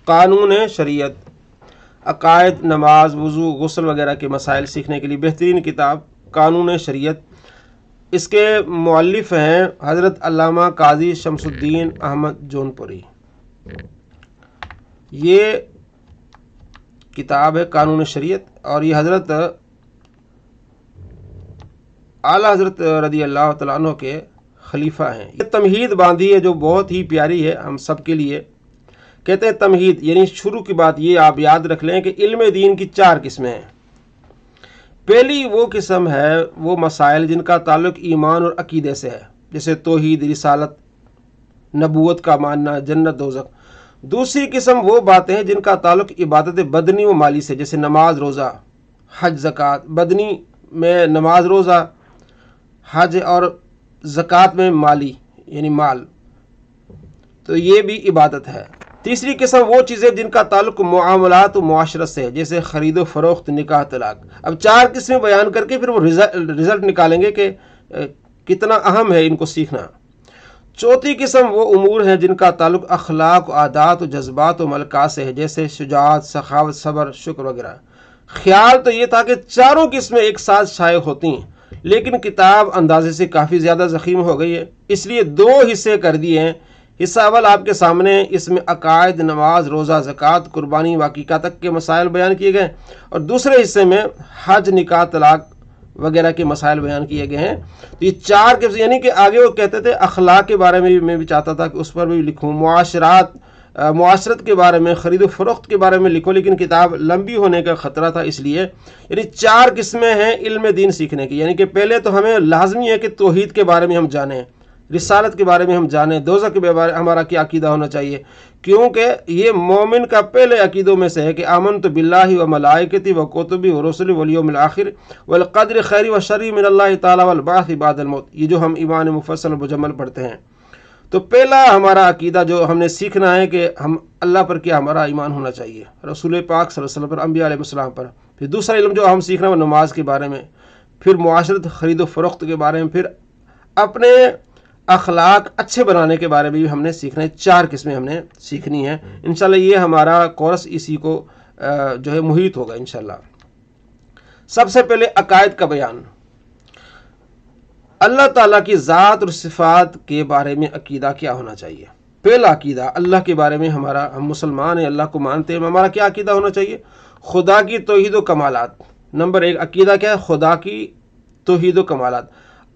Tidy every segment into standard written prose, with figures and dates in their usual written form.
قانون شریعت، عقائد، نماز، وضو، غسل وغیرہ کے مسائل سیکھنے کے لیے بہترین کتاب قانون شریعت۔ اس کے مؤلف ہیں حضرت علامہ قاضی شمس الدین احمد جونپوری۔ یہ کتاب ہے قانون شریعت، اور یہ حضرت اعلیٰ حضرت رضی اللہ تعالیٰ عنہ کے خلیفہ ہیں۔ یہ تمہید باندھی ہے جو بہت ہی پیاری ہے ہم سب کے لیے۔ کہتے ہیں تمہید یعنی شروع کی بات یہ آپ یاد رکھ لیں کہ علم دین کی 4 قسمیں ہیں۔ پہلی وہ قسم ہے وہ مسائل جن کا تعلق ایمان اور عقیدے سے ہے، جیسے توحید، رسالت، نبوت کا ماننا، جنت، دوزخ۔ دوسری قسم وہ باتیں ہیں جن کا تعلق عبادت بدنی و مالی سے، جیسے نماز، روزہ، حج، زکوٰۃ۔ بدنی میں نماز، روزہ، حج، اور زکوٰۃ میں مالی یعنی مال، تو یہ بھی عبادت ہے۔ تیسری قسم وہ چیزیں جن کا تعلق معاملات و معاشرت سے ہے، جیسے خرید و فروخت، نکاح، طلاق۔ اب 4 قسمیں بیان کر کے پھر وہ رزلٹ نکالیں گے کہ کتنا اہم ہے ان کو سیکھنا۔ چوتھی قسم وہ امور ہیں جن کا تعلق اخلاق، عادات و جذبات و ملکات سے ہے، جیسے شجاعت، سخاوت، صبر، شکر وغیرہ۔ خیال تو یہ تھا کہ 4 قسمیں ایک ساتھ شائع ہوتی ہیں، لیکن کتاب اندازے سے کافی زیادہ ضخیم ہو گئی ہے، اس لیے 2 حصے کر دیے ہیں۔ حصہ اول آپ کے سامنے، اس میں عقائد، نماز، روزہ، زکوٰۃ، قربانی، عقیقہ تک کے مسائل بیان کیے گئے، اور دوسرے حصے میں حج، نکاح، طلاق وغیرہ کے مسائل بیان کیے گئے ہیں۔ تو یہ 4 قسم، یعنی کہ آگے وہ کہتے تھے اخلاق کے بارے میں میں بھی چاہتا تھا کہ اس پر بھی لکھوں، معاشرت کے بارے میں، خرید و فروخت کے بارے میں لکھوں، لیکن کتاب لمبی ہونے کا خطرہ تھا، اس لیے یعنی 4 قسمیں ہیں علم دین سیکھنے کی۔ یعنی کہ پہلے تو ہمیں لازمی ہے کہ توحید کے بارے میں ہم جانیں، رسالت کے بارے میں ہم جانیں، دوزخ کے بارے میں ہمارا کیا عقیدہ ہونا چاہیے، کیونکہ یہ مومن کا پہلے عقیدوں میں سے ہے کہ آمنت باللہ و ملائکتی و کتبی و رسلی والیوم الآخر والقدر خیر و شر من اللہ تعالی والبعث بعد الموت، یہ جو ہم ایمان مفصل و مجمل پڑھتے ہیں۔ تو پہلا ہمارا عقیدہ جو ہم نے سیکھنا ہے کہ ہم اللہ پر کیا ہمارا ایمان ہونا چاہیے، رسول پاک صلی اللہ علیہ وسلم پر، انبیاء علیہ السلام پر۔ پھر دوسرا علم جو ہم سیکھنا ہے وہ نماز کے بارے میں، پھر معاشرت، خرید و فروخت کے بارے میں، پھر اپنے اخلاق اچھے بنانے کے بارے میں بھی ہم نے سیکھنا ہے۔ 4 قسمیں ہم نے سیکھنی ہیں۔ انشاءاللہ یہ ہمارا کورس اسی کو جو ہے محیط ہوگا انشاءاللہ۔ سب سے پہلے عقائد کا بیان۔ اللہ تعالیٰ کی ذات اور صفات کے بارے میں عقیدہ کیا ہونا چاہیے؟ پہلا عقیدہ اللہ کے بارے میں ہمارا، ہم مسلمان ہیں، اللہ کو مانتے ہیں، ہمارا کیا عقیدہ ہونا چاہیے؟ خدا کی توحید و کمالات۔ نمبر 1 عقیدہ کیا ہے؟ خدا کی توحید و کمالات۔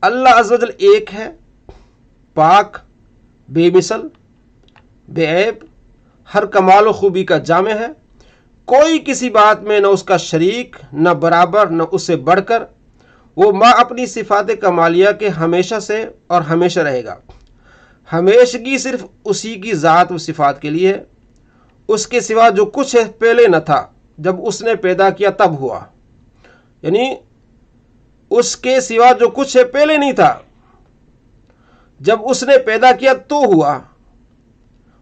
اللہ عز و جل ایک ہے، پاک، بے مثل، بے عیب، ہر کمال و خوبی کا جامع ہے، کوئی کسی بات میں نہ اس کا شریک، نہ برابر، نہ اس سے بڑھ کر۔ وہ ماں اپنی صفات کمالیہ کے ہمیشہ سے اور ہمیشہ رہے گا۔ ہمیشگی صرف اسی کی ذات و صفات کے لیے ہے، اس کے سوا جو کچھ ہے پہلے نہ تھا، جب اس نے پیدا کیا تب ہوا۔ یعنی اس کے سوا جو کچھ ہے پہلے نہیں تھا، جب اس نے پیدا کیا تو ہوا۔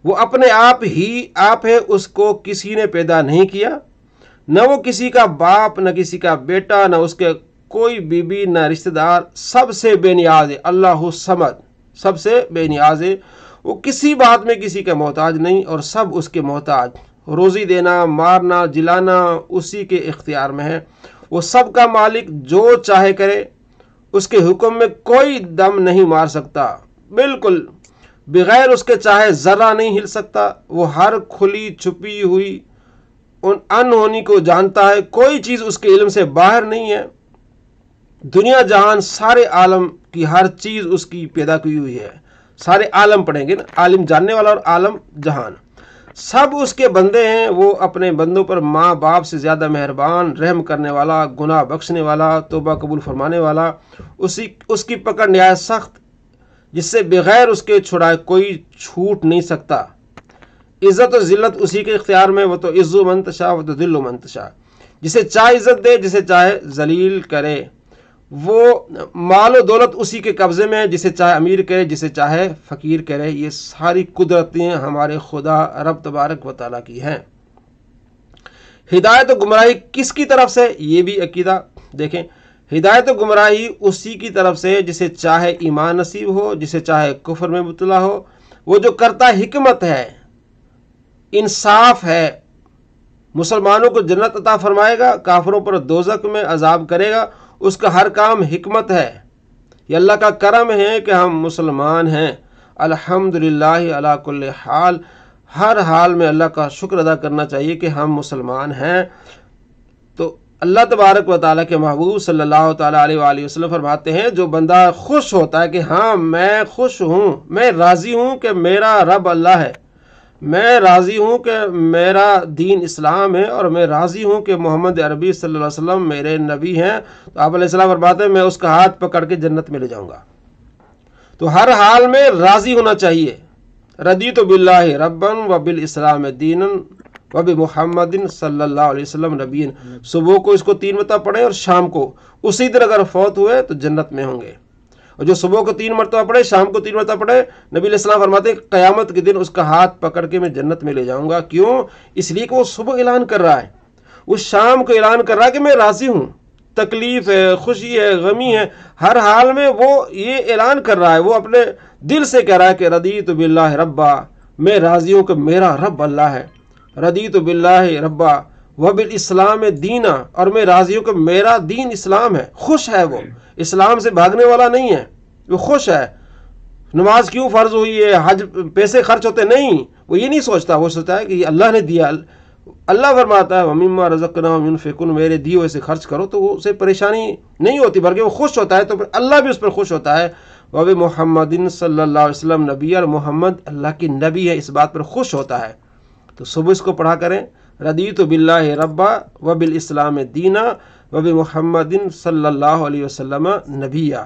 وہ اپنے آپ ہی آپ ہے، اس کو کسی نے پیدا نہیں کیا، نہ وہ کسی کا باپ، نہ کسی کا بیٹا، نہ اس کے کوئی بیوی، نہ رشتہ دار، سب سے بے نیاز ہے۔ اللہ الصمد، سب سے بے نیاز ہے، وہ کسی بات میں کسی کا محتاج نہیں، اور سب اس کے محتاج۔ روزی دینا، مارنا، جلانا اسی کے اختیار میں ہے۔ وہ سب کا مالک، جو چاہے کرے، اس کے حکم میں کوئی دم نہیں مار سکتا، بالکل بغیر اس کے چاہے ذرہ نہیں ہل سکتا۔ وہ ہر کھلی چھپی ہوئی انہونی کو جانتا ہے، کوئی چیز اس کے علم سے باہر نہیں ہے۔ دنیا جہان، سارے عالم کی ہر چیز اس کی پیدا کی ہوئی ہے۔ سارے عالم پڑھیں گے نا، عالم جاننے والا اور عالم جہان، سب اس کے بندے ہیں۔ وہ اپنے بندوں پر ماں باپ سے زیادہ مہربان، رحم کرنے والا، گناہ بخشنے والا، توبہ قبول فرمانے والا، اس کی پکڑ نہایت سخت، جس سے بغیر اس کے چھڑائے کوئی چھوٹ نہیں سکتا۔ عزت و ذلت اسی کے اختیار میں، وہ تو عز من تشاء و تذل من تشاء، جسے چاہے عزت دے، جسے چاہے ذلیل کرے۔ وہ مال و دولت اسی کے قبضے میں، جسے چاہے امیر کرے، جسے چاہے فقیر کرے۔ یہ ساری قدرتیں ہمارے خدا رب تبارک و تعالیٰ کی ہیں۔ ہدایت و گمراہی کس کی طرف سے؟ یہ بھی عقیدہ دیکھیں، ہدایت و گمراہی اسی کی طرف سے جسے چاہے ایمان نصیب ہو، جسے چاہے کفر میں مبتلا ہو۔ وہ جو کرتا حکمت ہے، انصاف ہے، مسلمانوں کو جنت عطا فرمائے گا، کافروں پر دوزخ میں عذاب کرے گا، اس کا ہر کام حکمت ہے۔ یہ اللہ کا کرم ہے کہ ہم مسلمان ہیں۔ الحمدللہ علی کل حال، ہر حال میں اللہ کا شکر ادا کرنا چاہیے کہ ہم مسلمان ہیں۔ تو اللہ تبارک و تعالیٰ کے محبوب صلی اللہ تعالیٰ علیہ وآلہ وسلم فرماتے ہیں جو بندہ خوش ہوتا ہے کہ ہاں میں خوش ہوں، میں راضی ہوں کہ میرا رب اللہ ہے، میں راضی ہوں کہ میرا دین اسلام ہے، اور میں راضی ہوں کہ محمد عربی صلی اللہ علیہ وسلم میرے نبی ہیں، تو آپ علیہ السلام فرماتے ہیں میں اس کا ہاتھ پکڑ کے جنت میں لے جاؤں گا۔ تو ہر حال میں راضی ہونا چاہیے۔ رضیت باللہ ربا وبالاسلام دینا وبمحمد صلی اللہ علیہ وسلم نبی۔ صبح کو اس کو 3 مرتبہ پڑھیں اور شام کو، اسی دن اگر فوت ہوئے تو جنت میں ہوں گے۔ اور جو صبح کو 3 مرتبہ پڑھے، شام کو 3 مرتبہ پڑھے، نبی علیہ السلام فرماتے ہیں قیامت کے دن اس کا ہاتھ پکڑ کے میں جنت میں لے جاؤں گا۔ کیوں؟ اس لیے کہ وہ صبح اعلان کر رہا ہے، وہ شام کو اعلان کر رہا ہے کہ میں راضی ہوں، تکلیف ہے، خوشی ہے، غمی ہے، ہر حال میں وہ یہ اعلان کر رہا ہے، وہ اپنے دل سے کہہ رہا ہے کہ رضیت باللہ ربا، میں راضی ہوں کہ میرا رب اللہ ہے، رضیت باللہ ربا وبالاسلام دینا، اور میں راضی ہوں کہ میرا دین اسلام ہے۔ خوش ہے، وہ اسلام سے بھاگنے والا نہیں ہے، وہ خوش ہے۔ نماز کیوں فرض ہوئی ہے، حج پیسے خرچ ہوتے نہیں، وہ یہ نہیں سوچتا، وہ سوچتا ہے کہ یہ اللہ نے دیا۔ اللہ فرماتا ہے وَمِمَّا رَزَقْنَاهُمْ يُنْفِقُونَ، میرے دیے ہوئے سے خرچ کرو، تو اسے پریشانی نہیں ہوتی بلکہ وہ خوش ہوتا ہے، تو پھر اللہ بھی اس پر خوش ہوتا ہے۔ وَبِمُحَمَّدٍ صلی اللہ علیہ وسلم نبی، اور محمد اللہ کی نبی ہے، اس بات پر خوش ہوتا ہے۔ تو صبح اس کو پڑھا کریں، رضیت باللہ ربا وبالاسلام دینا وبمحمد صلی اللہ علیہ وسلم نبیہ۔